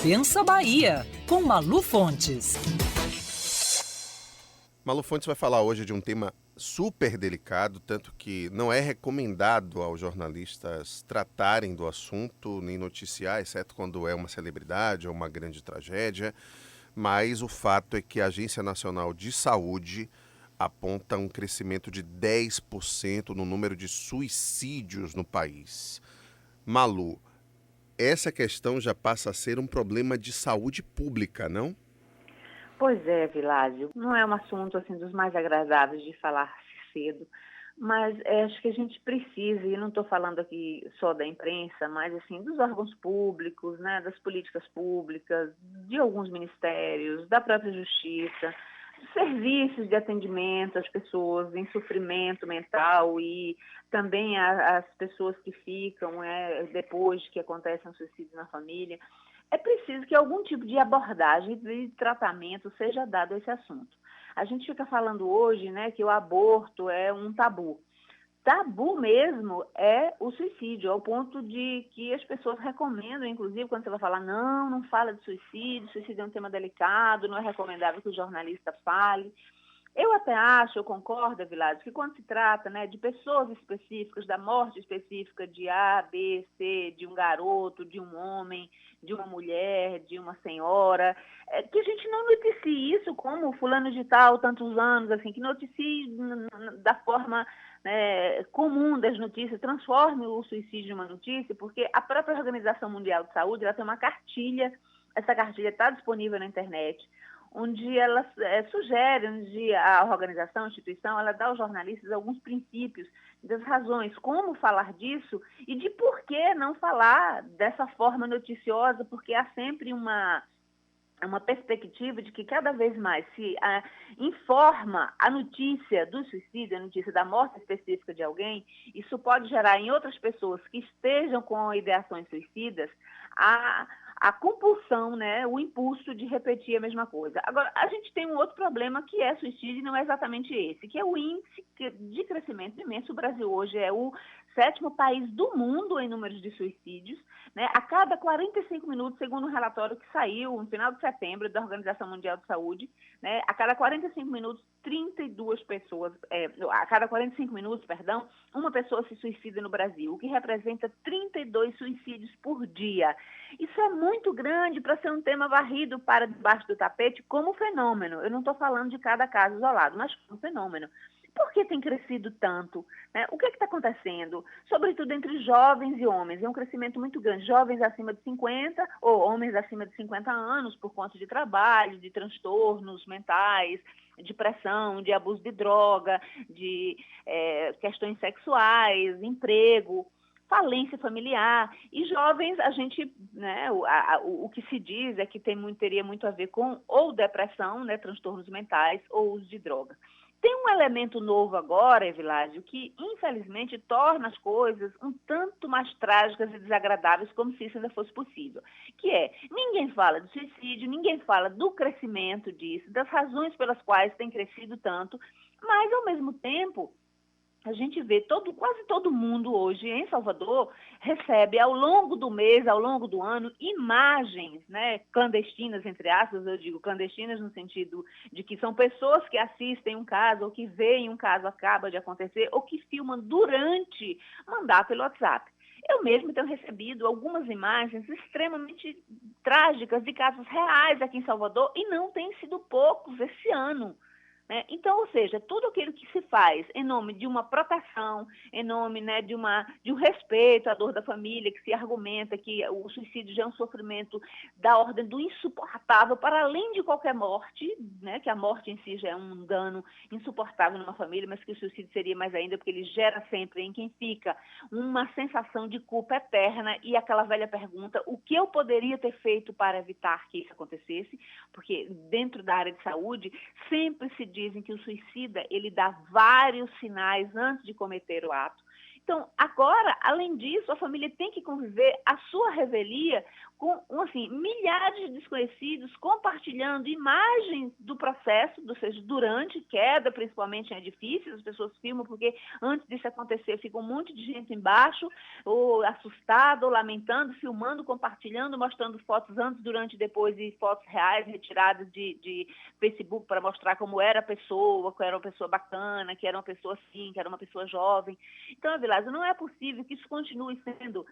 Pensa Bahia, com Malu Fontes. Malu Fontes vai falar hoje de um tema super delicado, tanto que não é recomendado aos jornalistas tratarem do assunto nem noticiar, exceto quando é uma celebridade ou uma grande tragédia. Mas o fato é que a Agência Nacional de Saúde aponta um crescimento de 10% no número de suicídios no país. Malu, essa questão já passa a ser um problema de saúde pública, não? Pois é, Vilásio, não é um assunto assim dos mais agradáveis de falar cedo, mas acho que a gente precisa, e não estou falando aqui só da imprensa, mas assim dos órgãos públicos, né, das políticas públicas, de alguns ministérios, da própria justiça, serviços de atendimento às pessoas em sofrimento mental e também às pessoas que ficam depois que acontece um suicídio na família. É preciso que algum tipo de abordagem de tratamento seja dado a esse assunto. A gente fica falando hoje, né, que o aborto é um tabu. Tabu mesmo é o suicídio, ao ponto de que as pessoas recomendam, inclusive, quando você vai falar, não fala de suicídio é um tema delicado, não é recomendável que o jornalista fale. Eu até acho, eu concordo, Vilásio, que quando se trata, né, de pessoas específicas, da morte específica de A, B, C, de um garoto, de um homem, de uma mulher, de uma senhora, que a gente não noticie isso como fulano de tal, tantos anos, assim, que noticie da forma, né, comum das notícias, transforme o suicídio em uma notícia, porque a própria Organização Mundial de Saúde, ela tem uma cartilha, essa cartilha está disponível na internet, onde ela sugere, onde a organização, a instituição, ela dá aos jornalistas alguns princípios das razões, como falar disso e de por que não falar dessa forma noticiosa, porque há sempre uma perspectiva de que cada vez mais se informa a notícia do suicídio, a notícia da morte específica de alguém, isso pode gerar em outras pessoas que estejam com ideações suicidas a compulsão, né, o impulso de repetir a mesma coisa. Agora, a gente tem um outro problema que é suicídio, e não é exatamente esse, que é o índice de crescimento imenso. O Brasil hoje é o 7º país do mundo em números de suicídios, né? A cada 45 minutos, segundo um relatório que saiu no final de setembro da Organização Mundial de Saúde, né? A cada 45 minutos, 32 pessoas, a cada 45 minutos, perdão, uma pessoa se suicida no Brasil, o que representa 32 suicídios por dia. Isso é muito grande para ser um tema varrido para debaixo do tapete como fenômeno. Eu não estou falando de cada caso isolado, mas como fenômeno. Por que tem crescido tanto? Né? O que está acontecendo? Sobretudo entre jovens e homens. É um crescimento muito grande. Jovens acima de 50 ou homens acima de 50 anos por conta de trabalho, de transtornos mentais, de pressão, de abuso de droga, de questões sexuais, emprego, falência familiar. E jovens, a gente, né, o que se diz é que teria muito a ver com ou depressão, né, transtornos mentais, ou uso de droga. Tem um elemento novo agora, Evilásio, que infelizmente torna as coisas um tanto mais trágicas e desagradáveis, como se isso ainda fosse possível, que ninguém fala de suicídio, ninguém fala do crescimento disso, das razões pelas quais tem crescido tanto, mas ao mesmo tempo a gente vê quase todo mundo hoje em Salvador recebe ao longo do mês, ao longo do ano, imagens, né, clandestinas, entre aspas, eu digo clandestinas no sentido de que são pessoas que assistem um caso ou que veem um caso acaba de acontecer ou que filmam durante mandar pelo WhatsApp. Eu mesmo tenho recebido algumas imagens extremamente trágicas de casos reais aqui em Salvador e não têm sido poucos esse ano. Então, ou seja, tudo aquilo que se faz em nome de uma proteção, em nome, né, de um respeito à dor da família, que se argumenta que o suicídio já é um sofrimento da ordem do insuportável, para além de qualquer morte, né, que a morte em si já é um dano insuportável numa família, mas que o suicídio seria mais ainda, porque ele gera sempre em quem fica uma sensação de culpa eterna e aquela velha pergunta, o que eu poderia ter feito para evitar que isso acontecesse? Porque dentro da área de saúde sempre se dizem que o suicida, ele dá vários sinais antes de cometer o ato. Então, agora, além disso, a família tem que conviver a sua revelia com, assim, milhares de desconhecidos compartilhando imagens do processo, ou seja, durante queda, principalmente em edifícios, as pessoas filmam porque antes disso acontecer fica um monte de gente embaixo, ou assustada, ou lamentando, filmando, compartilhando, mostrando fotos antes, durante e depois e fotos reais retiradas de Facebook para mostrar como era a pessoa, que era uma pessoa bacana, que era uma pessoa assim, que era uma pessoa jovem. Então, Avilásio, não é possível que isso continue sendo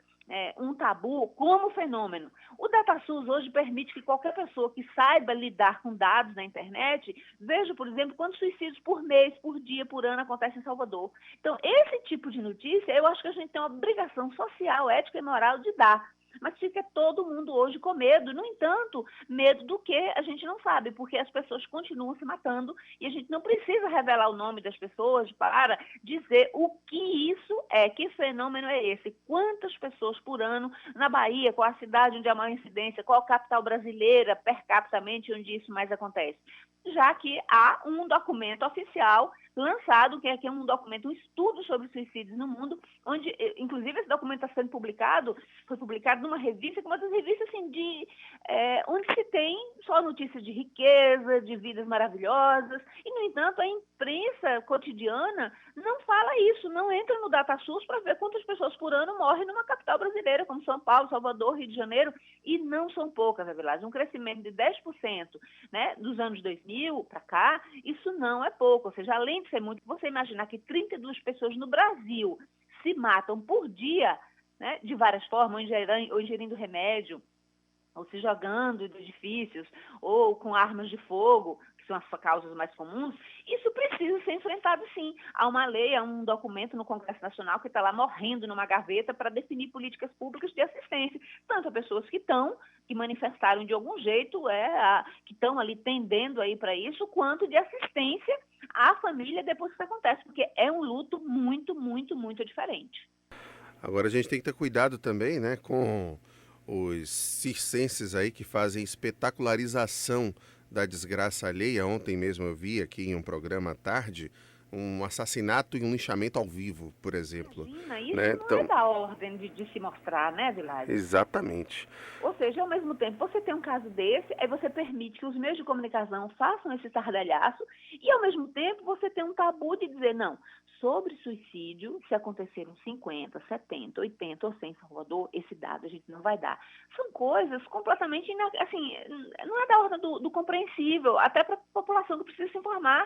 um tabu como fenômeno. O DataSUS hoje permite que qualquer pessoa que saiba lidar com dados na internet veja, por exemplo, quantos suicídios por mês, por dia, por ano acontecem em Salvador. Então, esse tipo de notícia, eu acho que a gente tem uma obrigação social, ética e moral de dar. Mas fica todo mundo hoje com medo. No entanto, medo do que a gente não sabe, porque as pessoas continuam se matando e a gente não precisa revelar o nome das pessoas para dizer o que isso é, que fenômeno é esse, quantas pessoas por ano na Bahia, qual a cidade onde há maior incidência, qual a capital brasileira, per capita, onde isso mais acontece. Já que há um documento oficial lançado, que é um documento, um estudo sobre suicídios no mundo, onde, inclusive, esse documento está sendo publicado, foi publicado numa revista, uma das revistas, assim, onde se tem só notícias de riqueza, de vidas maravilhosas, e, no entanto, a imprensa cotidiana não fala isso, não entra no DataSUS para ver quantas pessoas por ano morrem numa capital brasileira, como São Paulo, Salvador, Rio de Janeiro, e não são poucas, na verdade, um crescimento de 10%, né, dos anos 2000 para cá, isso não é pouco, ou seja, além de ser muito, você imaginar que 32 pessoas no Brasil se matam por dia, né, de várias formas, ou ingerindo remédio, ou se jogando de edifícios, ou com armas de fogo, que são as causas mais comuns, isso precisa ser enfrentado sim. Há uma lei, há um documento no Congresso Nacional que está lá morrendo numa gaveta para definir políticas públicas de assistência, tanto a pessoas que manifestaram de algum jeito, que estão ali tendendo aí para isso, quanto de assistência à família depois que isso acontece, porque é um luto muito, muito, muito diferente. Agora a gente tem que ter cuidado também, né, com os circenses aí que fazem espetacularização da desgraça alheia. Ontem mesmo eu vi aqui em um programa à tarde um assassinato e um linchamento ao vivo, por exemplo. Imagina, isso né? não é da ordem de se mostrar, né, Vilásio? Exatamente. Ou seja, ao mesmo tempo, você tem um caso desse, aí você permite que os meios de comunicação façam esse estardalhaço e, ao mesmo tempo, você tem um tabu de dizer, não, sobre suicídio, se aconteceram 50, 70, 80 ou 100 em Salvador, esse dado a gente não vai dar. São coisas completamente, assim, não é da ordem do compreensível, até para a população que precisa se informar.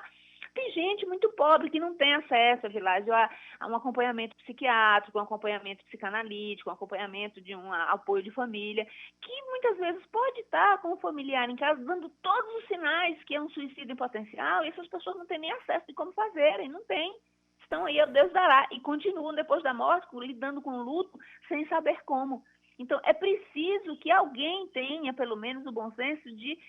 Tem gente muito pobre que não tem acesso, Vilásio, a um acompanhamento psiquiátrico, um acompanhamento psicanalítico, um acompanhamento de um apoio de família, que muitas vezes pode estar com o familiar em casa dando todos os sinais que é um suicídio em potencial, e essas pessoas não têm nem acesso de como fazerem, não tem. Estão aí, Deus dará, e continuam depois da morte lidando com o luto sem saber como. Então, é preciso que alguém tenha, pelo menos, o bom senso de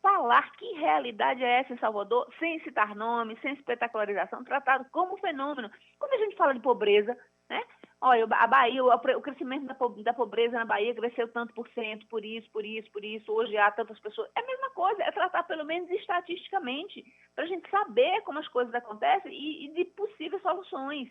falar que realidade é essa em Salvador, sem citar nomes, sem espetacularização, tratado como fenômeno. Quando a gente fala de pobreza, né? Olha, a Bahia, o crescimento da pobreza na Bahia cresceu tanto por cento, por isso, hoje há tantas pessoas. É a mesma coisa, é tratar pelo menos estatisticamente, para a gente saber como as coisas acontecem e de possíveis soluções.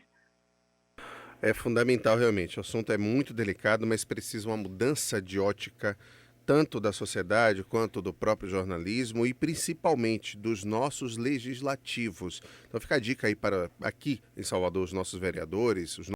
É fundamental realmente, o assunto é muito delicado, mas precisa uma mudança de ótica tanto da sociedade quanto do próprio jornalismo e principalmente dos nossos legislativos. Então fica a dica aí para aqui em Salvador, os nossos vereadores, os